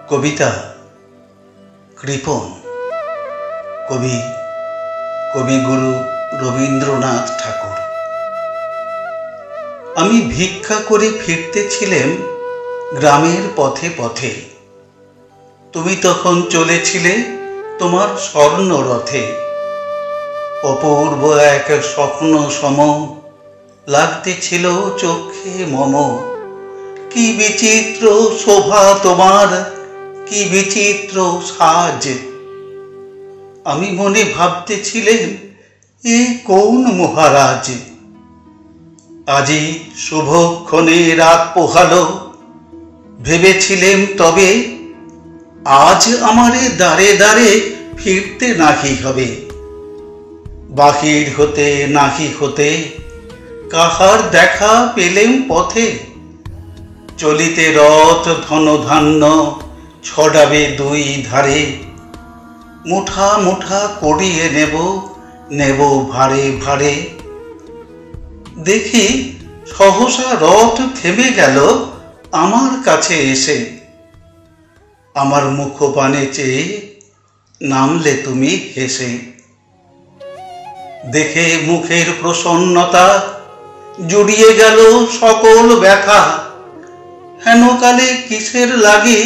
কবিতা কৃপণ। কবিগুরু রবীন্দ্রনাথ ঠাকুর। আমি ভিক্ষা করে ফিরতেছিলাম গ্রামের পথে পথে। তুমি তখন চলেছিলে তোমার স্বর্ণরথে। অপূর্ব এক স্বপ্ন সম লাগতেছিল চোখে মম। কি বিচিত্র শোভা তোমার, কি বিচিত্র সাজ। আমি মনে ভাবতেছিলেন এ কোন মহারাজ। আজি শুভক্ষণে রাত পোহালো, ভেবেছিলেম তবে আজ আমারে দাঁড়ে দাঁড়ে ফিরতে নাহি হবে। বাহির হতে নাহি হতে কাহার দেখা পেলেম পথে। চলিতে রথ ধনধান্য ছড়াবে দুই ধারে। মুঠা মুঠা করিয়ে নেব ভারে ভারে। দেখি সহসা রথ থেমে গেল আমার কাছে এসে। আমার মুখপানে চেয়ে নামলে তুমি হেসে। দেখে মুখের প্রসন্নতা জুড়িয়ে গেল সকল ব্যথা। হেনকালে কিসের লাগি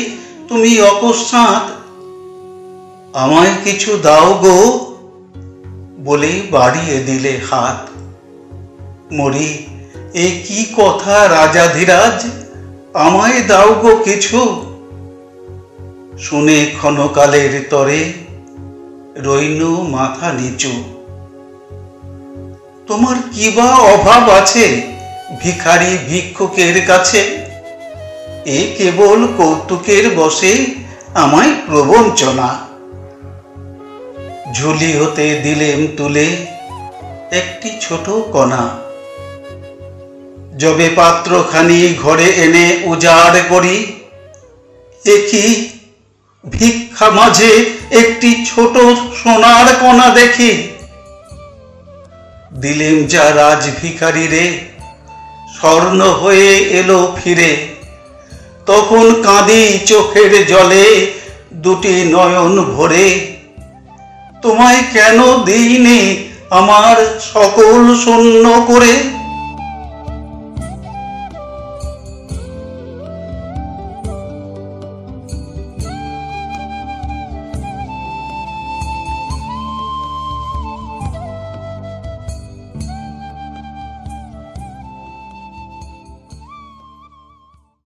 তুমি অকস্মাৎ আমায় কিছু দাও গো বলে বাড়িয়ে দিলে হাত। মরি এ কি কথা রাজাধিরাজ, আমায় দাও গো কিছু। শুনে ক্ষণকালের তরে রইনু মাথা নিচু। তোমার কি বা অভাব আছে ভিখারি ভিক্ষুকের কাছে? এ কেবল কৌতুকের বসে আমায় প্রবঞ্চনা। ঝুলি হতে দিলেম তুলে একটি ছোট কণা। যবে পাত্রখানি ঘরে এনে উজাড় করি, একই ভিক্ষা মাঝে একটি ছোট সোনার কণা দেখি। দিলেম যা রাজ ভিখারি রে, স্বর্ণ হয়ে এলো ফিরে। তখন কাঁদি চোখের জলে দুটি নয়ন ভরে। তোমায় কেন দিইনি আমার সকল শূন্য করে?